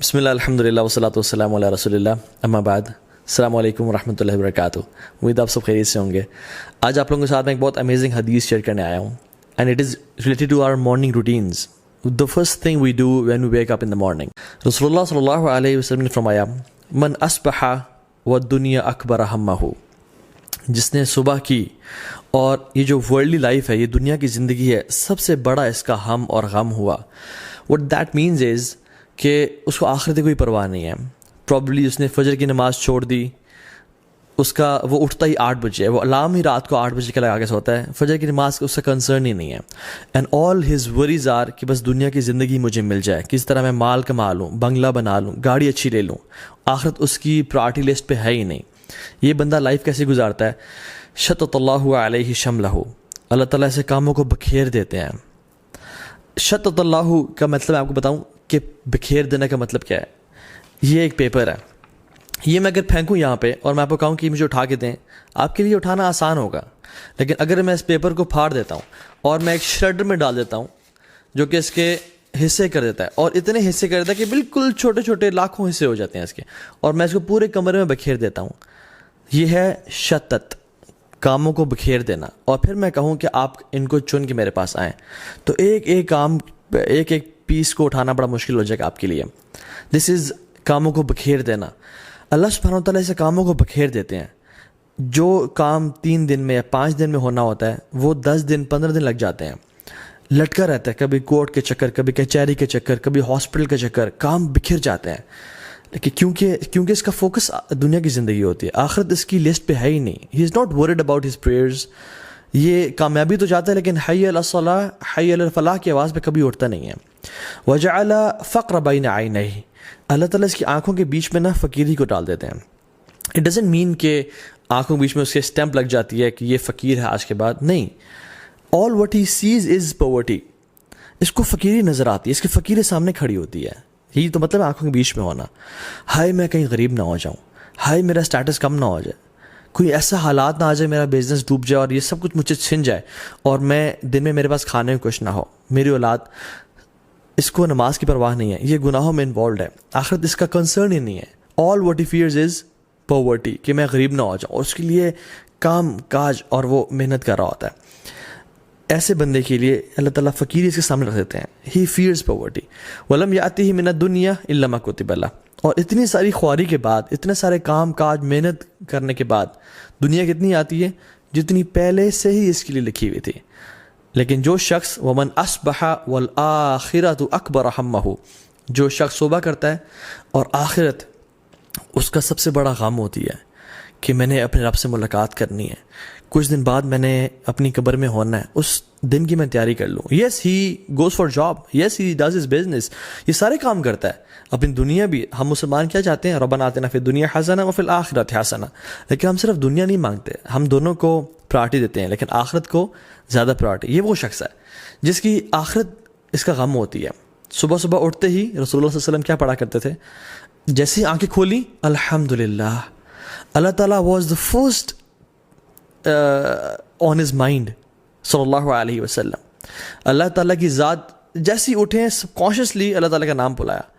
بسم اللہ الحمد للہ والصلاۃ والسلام علی رسول اللہ اما بعد السلام علیکم ورحمۃ اللہ وبرکاتہ. امید آپ سب خیریت سے ہوں گے. آج آپ لوگوں کے ساتھ میں ایک بہت امیزنگ حدیث شیئر کرنے آیا ہوں and it is related to our morning routines. The first thing we do when we wake up in the morning. رسول اللہ صلی اللہ علیہ وسلم نے فرمایا من اصبح والدنیا اکبر ہمہ، جس نے صبح کی اور یہ جو ورلڈلی لائف ہے، یہ دنیا کی زندگی ہے، سب سے بڑا اس کا ہم اور غم ہوا. what that means is کہ اس کو آخرت کی کوئی پرواہ نہیں ہے. پرابلی اس نے فجر کی نماز چھوڑ دی، اس کا وہ اٹھتا ہی 8 بجے ہے، وہ الارم ہی رات کو 8 بجے کا لگا کے سوتا ہے، فجر کی نماز کا اس کا کنسرن ہی نہیں ہے. And all his worries are کہ بس دنیا کی زندگی مجھے مل جائے، کس طرح میں مال کما لوں، بنگلہ بنا لوں، گاڑی اچھی لے لوں. آخرت اس کی پرائرٹی لسٹ پہ ہے ہی نہیں. یہ بندہ لائف کیسے گزارتا ہے؟ شتت اللہ علیہ شملہ، اللہ تعالیٰ ایسے کاموں کو بکھیر دیتے ہیں. شتت اللہ کا مطلب میں آپ کو بتاؤں کہ بکھیر دینے کا مطلب کیا ہے. یہ ایک پیپر ہے، یہ میں اگر پھینکوں یہاں پہ اور میں آپ کو کہوں کہ مجھے اٹھا کے دیں، آپ کے لیے اٹھانا آسان ہوگا. لیکن اگر میں اس پیپر کو پھاڑ دیتا ہوں اور میں ایک شریڈر میں ڈال دیتا ہوں جو کہ اس کے حصے کر دیتا ہے، اور اتنے حصے کر دیتا ہے کہ بالکل چھوٹے چھوٹے لاکھوں حصے ہو جاتے ہیں اس کے، اور میں اس کو پورے کمرے میں بکھیر دیتا ہوں، یہ ہے شتت، کاموں کو بکھیر دینا. اور پھر میں کہوں کہ آپ ان کو چن کے میرے پاس آئیں تو ایک ایک کام، ایک ایک پیس کو اٹھانا بڑا مشکل ہو جائے گا آپ کے لیے. دس از کاموں کو بکھیر دینا. اللہ سبحانہ وتعالیٰ سے کاموں کو بکھیر دیتے ہیں. جو کام 3 دن میں یا 5 دن میں ہونا ہوتا ہے وہ 10 دن 15 دن لگ جاتے ہیں. لٹکا رہتا ہے، کبھی کورٹ کے چکر، کبھی کچہری کے چکر، کبھی ہاسپٹل کے چکر، کام بکھر جاتے ہیں. لیکن کیونکہ اس کا فوکس دنیا کی زندگی ہوتی ہے، آخرت اس کی لسٹ پہ ہے ہی نہیں. He is not worried about his prayers. یہ کامیابی تو چاہتا ہے لیکن حی علی الصلاۃ، حی علی الفلاح کی آواز پہ کبھی اٹھتا نہیں ہے. وجعل فقر بین عینیہ، اللہ تعالیٰ اس کی آنکھوں کے بیچ میں فقیری کو ڈال دیتے ہیں. اٹ ڈزنٹ مین کہ آنکھوں کے بیچ میں اس کے اسٹیمپ لگ جاتی ہے کہ یہ فقیر ہے آج کے بعد، نہیں. All what he sees is poverty. اس کو فقیری نظر آتی ہے، اس کی فقیر سامنے کھڑی ہوتی ہے. یہی تو مطلب آنکھوں کے بیچ میں ہونا. ہائے میں کہیں غریب نہ ہو جاؤں، ہائے میرا اسٹیٹس کم نہ ہو جائے، کوئی ایسا حالات نہ آ جائے میرا بزنس ڈوب جائے اور یہ سب کچھ مجھے چھن جائے اور میں دن میں میرے پاس کھانے کو کچھ نہ ہو. میری اولاد، اس کو نماز کی پرواہ نہیں ہے، یہ گناہوں میں انوالوڈ ہے، آخرت اس کا کنسرن ہی نہیں ہے. All what he fears is poverty, کہ میں غریب نہ ہو جاؤں، اور اس کے لیے کام کاج اور وہ محنت کر رہا ہوتا ہے. ایسے بندے کے لیے اللہ تعالیٰ فقیری اس کے سامنے رکھ دیتے ہیں. ہی فیئرز پاورٹی. ولم یاتہ من الدنیا الا ما کتب لہ. اور اتنی ساری خواری کے بعد، اتنے سارے کام کاج محنت کرنے کے بعد دنیا کتنی آتی ہے؟ جتنی پہلے سے ہی اس کے لیے لکھی ہوئی تھی. لیکن جو شخص ومن اصبح والآخرۃ اکبر ہمہ، جو شخص صبح کرتا ہے اور آخرت اس کا سب سے بڑا غم ہوتی ہے کہ میں نے اپنے رب سے ملاقات کرنی ہے، کچھ دن بعد میں نے اپنی قبر میں ہونا ہے، اس دن کی میں تیاری کر لوں. Yes he goes for job, yes he does his business, یہ سارے کام کرتا ہے. اپنی دنیا بھی، ہم مسلمان کیا چاہتے ہیں؟ ربنا آتنا فی الدنیا حسنہ وفی الآخرۃ حسنہ. لیکن ہم صرف دنیا نہیں مانگتے، ہم دونوں کو پرائرٹی دیتے ہیں، لیکن آخرت کو زیادہ پرائرٹی. یہ وہ شخص ہے جس کی آخرت اس کا غم ہوتی ہے. صبح صبح اٹھتے ہی رسول اللہ صلی اللہ علیہ وسلم کیا پڑھا کرتے تھے؟ جیسے ہی آنکھیں کھولی، الحمدللہ، اللہ تعالیٰ was the first on his mind صلی اللہ علیہ وسلم. اللہ تعالیٰ کی ذات جیسے ہی اٹھے سب کانشیسلی اللہ تعالیٰ کا نام بلایا.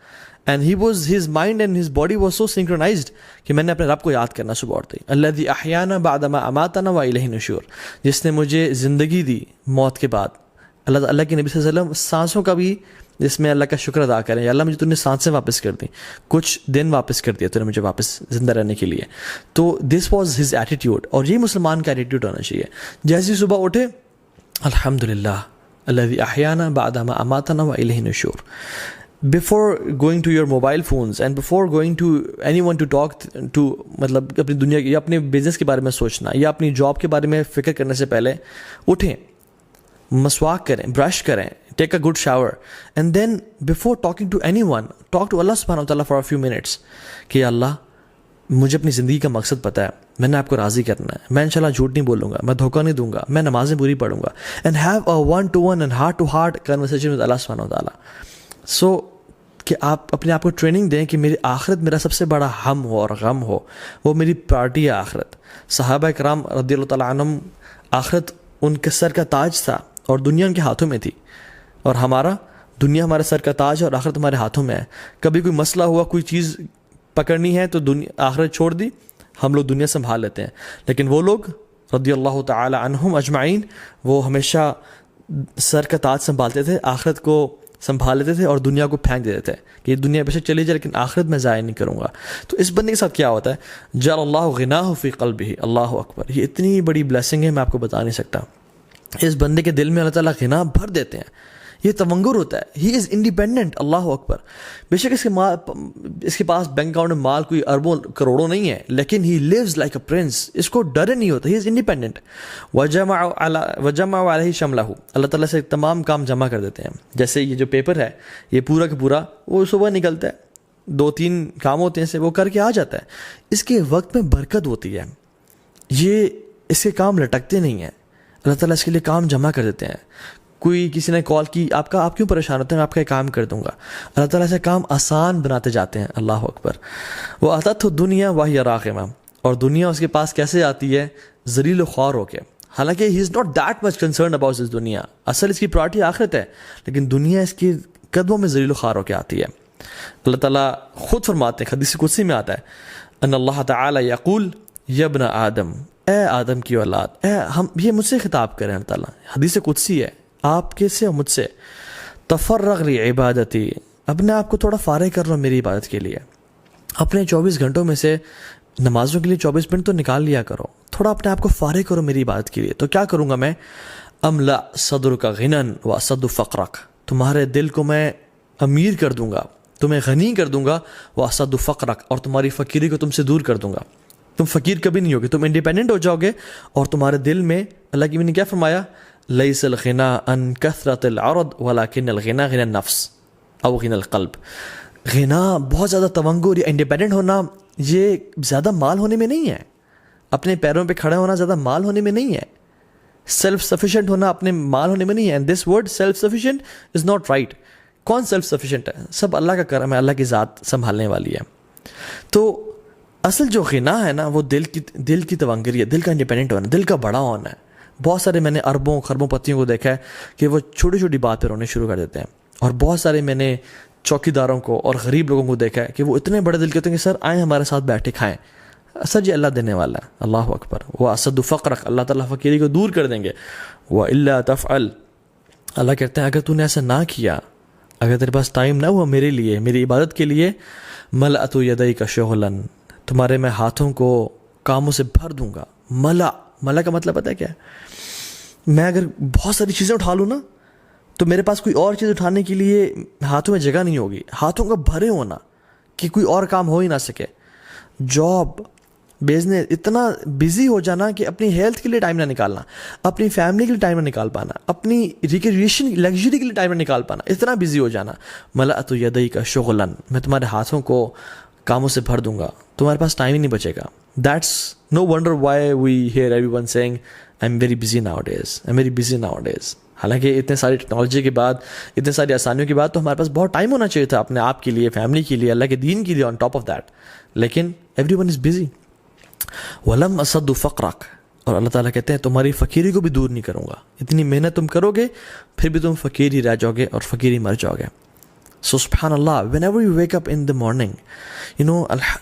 And he was his mind and his body was so synchronised کہ میں نے اپنے رب کو یاد کرنا صبح اٹھتے ہی. الذی احیانا بعد ما اماتنا والیہ النشور، جس نے مجھے زندگی دی موت کے بعد. اللہ کے نبی صلی اللہ علیہ وسلم سانسوں کا بھی جس میں اللہ کا شکر ادا کریں، یا اللہ مجھے تو نے سانسیں واپس کر دیں، کچھ دن واپس کر دیا تو نے مجھے واپس زندہ رہنے کے لیے. تو دس واز ہز ایٹیٹیوڈ، اور یہ مسلمان کا ایٹیٹیوڈ ہونا چاہیے. جیسے ہی صبح اٹھے، الحمدللہ الذی احیانا بعد ما اماتنا والیہ النشور. Before going to your mobile phones and before going to anyone to talk to، مطلب اپنی دنیا یا اپنے بزنس کے بارے میں سوچنا یا اپنی جاب کے بارے میں فکر کرنے سے پہلے اٹھیں، مسواک کریں، برش کریں، take a good shower, and then before talking to anyone ون ٹاک ٹو اللہ سبحانہ وتعالیٰ فار اے فیو منٹس کہ اللہ مجھے اپنی زندگی کا مقصد پتہ ہے، میں نے آپ کو راضی کرنا ہے، میں انشاءاللہ جھوٹ نہیں بولوں گا، میں دھوکہ نہیں دوں گا، میں نمازیں پوری پڑھوں گا. And have a one to one and heart to heart conversation with اللہ سبحانہ وتعالیٰ. سو کہ آپ اپنے آپ کو ٹریننگ دیں کہ میری آخرت میرا سب سے بڑا ہم ہو اور غم ہو، وہ میری پرائرٹی ہے آخرت. صحابہ کرام رضی اللہ تعالیٰ عنہم، آخرت ان کے سر کا تاج تھا اور دنیا ان کے ہاتھوں میں تھی، اور ہمارا دنیا ہمارے سر کا تاج ہے اور آخرت ہمارے ہاتھوں میں ہے. کبھی کوئی مسئلہ ہوا, کوئی چیز پکڑنی ہے تو آخرت چھوڑ دی, ہم لوگ دنیا سنبھال لیتے ہیں. لیکن وہ لوگ رضی اللہ تعالی عنہم اجمعین, وہ ہمیشہ سر کا تاج سنبھالتے تھے, آخرت کو سنبھال لیتے تھے اور دنیا کو پھینک دیتے تھے کہ یہ دنیا بے شک چلی جائے لیکن آخرت میں ضائع نہیں کروں گا. تو اس بندے کے ساتھ کیا ہوتا ہے, جعل اللہ غناہ فی قلبہ, اللہ اکبر, یہ اتنی بڑی بلیسنگ ہے میں آپ کو بتا نہیں سکتا. اس بندے کے دل میں اللہ تعالیٰ غنا بھر دیتے ہیں, یہ تونگر ہوتا ہے, ہی از انڈیپینڈنٹ, اللہ اکبر. بے شک اس کے پاس بینک اکاؤنٹ میں مال کوئی اربوں کروڑوں نہیں ہے, لیکن ہی لیوز لائک اے پرنس, اس کو ڈر نہیں ہوتا, ہی از انڈیپینڈنٹ. وجمع علیہ شملہ, اللہ تعالیٰ سے تمام کام جمع کر دیتے ہیں. جیسے یہ جو پیپر ہے یہ پورا کا پورا وہ صبح نکلتا ہے, 2-3 کام ہوتے ہیں سے وہ کر کے آ جاتا ہے. اس کے وقت میں برکت ہوتی ہے, یہ اس کے کام لٹکتے نہیں ہیں, اللہ تعالیٰ اس کے لیے کام جمع کر دیتے ہیں. کوئی کسی نے کال کی, آپ کیوں پریشان ہوتے ہیں, میں آپ کا یہ کام کر دوں گا. اللہ تعالیٰ سے کام آسان بناتے جاتے ہیں, اللہ اکبر. وہ آتت دنیا وہی راغمہ, اور دنیا اس کے پاس کیسے آتی ہے, ذلیل و خوار ہو کے. حالانکہ he is not that much concern about this دنیا, اصل اس کی پرائرٹی آخرت ہے, لیکن دنیا اس کی قدموں میں ذلیل و خوار ہو کے آتی ہے. اللہ تعالیٰ خود فرماتے ہیں, حدیث قدسی میں آتا ہے, ان اللہ تعالی یقول یا ابن آدم, اے آدم کی اولاد, یہ مجھ سے خطاب کریں اللہ تعالیٰ, حدیث قدسی ہے, آپ کے سے اور مجھ سے, تفرغ لی عبادتی, اپنے آپ کو تھوڑا فارغ کر لو میری عبادت کے لیے. اپنے 24 گھنٹوں میں سے نمازوں کے لیے 24 منٹ تو نکال لیا کرو, تھوڑا اپنے آپ کو فارغ کرو میری عبادت کے لیے. تو کیا کروں گا میں, املا صدرک غنن واسد فقرک, تمہارے دل کو میں امیر کر دوں گا, تمہیں غنی کر دوں گا, واسد فقرک, اور تمہاری فقیری کو تم سے دور کر دوں گا. تم فقیر کبھی نہیں ہوگے, تم انڈیپینڈنٹ ہو جاؤ گے, اور تمہارے دل میں, اللہ کی نے کیا فرمایا, لیس الغنا ان کثرت العرض ولکن الغنا غنا النفس او غنا القلب. غنا بہت زیادہ تونگر یا انڈیپینڈنٹ ہونا یہ زیادہ مال ہونے میں نہیں ہے, اپنے پیروں پہ کھڑے ہونا زیادہ مال ہونے میں نہیں ہے, سیلف سفیشینٹ ہونا اپنے مال ہونے میں نہیں ہے. And this word self sufficient is not right. کون سیلف سفیشینٹ ہے, سب اللہ کا کرم ہے, اللہ کی ذات سنبھالنے والی ہے. تو اصل جو غنا ہے نا وہ دل کی تونگری ہے, دل کا انڈیپینڈنٹ ہونا, دل کا بڑا ہونا ہے. بہت سارے میں نے اربوں خربوں پتیوں کو دیکھا ہے کہ وہ چھوٹی چھوٹی بات پہ رونے شروع کر دیتے ہیں, اور بہت سارے میں نے چوکی داروں کو اور غریب لوگوں کو دیکھا ہے کہ وہ اتنے بڑے دل کے ہوتے ہیں کہ سر آئیں ہمارے ساتھ بیٹھے کھائیں, سر جی اللہ دینے والا ہے, اللہ اکبر. وہ اسد فقرک, اللہ تعالیٰ فقیری کو دور کر دیں گے. وہ الا تفعل, اللہ کہتے ہیں اگر تو نے ایسا نہ کیا, اگر تیرے پاس ٹائم نہ ہوا میرے لیے, میری عبادت کے لیے, ملأت یدیک شغلا, تمہارے میں ہاتھوں کو کاموں سے بھر دوں گا. ملا کا مطلب پتہ ہے کیا ہے, میں اگر بہت ساری چیزیں اٹھا لوں نا تو میرے پاس کوئی اور چیز اٹھانے کے لیے ہاتھوں میں جگہ نہیں ہوگی. ہاتھوں کا بھرے ہونا کہ کوئی اور کام ہو ہی نہ سکے, جاب بزنس, اتنا بزی ہو جانا کہ اپنی ہیلتھ کے لیے ٹائم نہ نکالنا, اپنی فیملی کے لیے ٹائم نہ نکال پانا, اپنی ریکریشن لگژری کے لیے ٹائم نہ نکال پانا, اتنا بزی ہو جانا. ملأت یدیک شغلا, میں تمہارے ہاتھوں کو کاموں سے بھر دوں گا, تمہارے پاس ٹائم ہی نہیں بچے گا. That's no wonder why we hear everyone saying I'm very busy nowadays, I'm very busy nowadays. حالانکہ اتنے ساری ٹیکنالوجی کے بعد, اتنے ساری آسانیوں کے بعد تو ہمارے پاس بہت ٹائم ہونا چاہیے تھا اپنے آپ کے لیے, فیملی کے لیے, اللہ کے دین کے لیے, on top of that. لیکن everyone is busy. وَلَمْ أَصَدُّ فَقْرَكَ, اور اللہ تعالیٰ کہتے ہیں تمہاری فقیری کو بھی دور نہیں کروں گا. اتنی محنت تم کرو گے پھر بھی تم فقیر ہی رہ جاؤ گے اور فقیر ہی مر جاؤ گے. So subhanallah, whenever you wake up in the morning,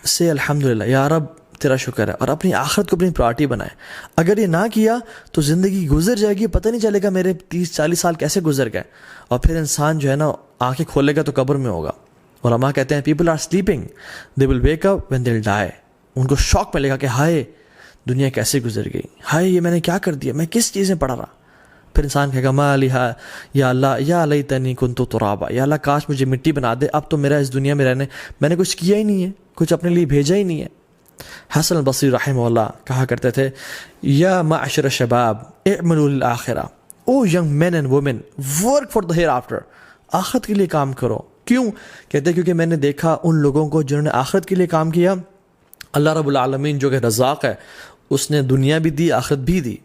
say alhamdulillah, یا رب تیرا شکر ہے, اور اپنی آخرت کو اپنی پرائرٹی بنائے. اگر یہ نہ کیا تو زندگی گزر جائے گی, پتہ نہیں چلے گا میرے 30-40 سال کیسے گزر گئے, اور پھر انسان جو ہے نا آنکھیں کھولے گا تو قبر میں ہوگا. علماء کہتے ہیں people are sleeping, they will wake up when they'll die. ان کو شوق ملے گا کہ ہائے دنیا کیسے گزر گئی, ہائے یہ میں نے کیا کر دیا, میں کس چیزیں پڑھا رہا. پھر انسان کہے گا ما لہا یا اللہ یا لیتنی کنت ترابا, یا اللہ کاش مجھے مٹی بنا دے, اب تو میرا اس دنیا میں رہنے, میں نے کچھ کیا ہی نہیں ہے, کچھ اپنے لیے بھیجا ہی نہیں ہے. حسن البصری رحمہ اللہ کہا کرتے تھے یا معشر الشباب اعملوا للآخرہ, O young men and women work for the hereafter, آخرت کے لیے کام کرو. کیوں؟ کہتے ہیں کیونکہ میں نے دیکھا ان لوگوں کو جنہوں نے آخرت کے لیے کام کیا, اللہ رب العالمین جو کہ رزاق ہے اس نے دنیا بھی دی آخرت بھی دی.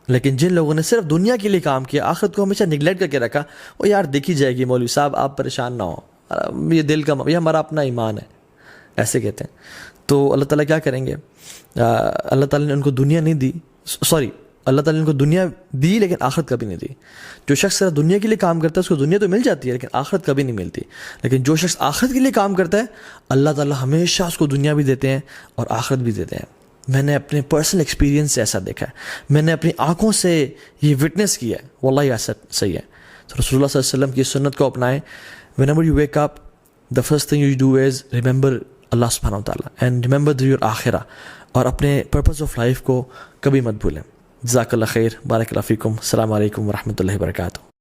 لیکن جن لوگوں نے صرف دنیا کے لیے کام کیا, آخرت کو ہمیشہ نگلیکٹ کر کے رکھا, وہ یار دیکھی جائے گی, مولوی صاحب آپ پریشان نہ ہو, یہ دل کا, یہ ہمارا اپنا ایمان ہے, ایسے کہتے ہیں. تو اللہ تعالیٰ کیا کریں گے, اللہ تعالیٰ نے ان کو دنیا نہیں دی, سوری اللہ تعالیٰ نے ان کو دنیا دی لیکن آخرت کبھی نہیں دی. جو شخص دنیا کے لیے کام کرتا ہے اس کو دنیا تو مل جاتی ہے لیکن آخرت کبھی نہیں ملتی. لیکن جو شخص آخرت کے لیے کام کرتا ہے اللہ تعالیٰ ہمیشہ اس کو دنیا بھی دیتے ہیں اور آخرت بھی دیتے ہیں. میں نے اپنے پرسنل ایکسپیرینس سے ایسا دیکھا ہے, میں نے اپنی آنکھوں سے یہ وٹنس کیا ہے, واللہ ایسا صحیح ہے. تو رسول اللہ صلی اللہ علیہ وسلم کی سنت کو اپنائیں. whenever you wake up, the first thing you do is remember اللہ سبحانہ وتعالیٰ and remember your آخرہ, اور اپنے پرپز آف لائف کو کبھی مت بھولیں. جزاک اللہ خیر, بارک اللہ فیکم, السلام علیکم ورحمۃ اللہ وبرکاتہ.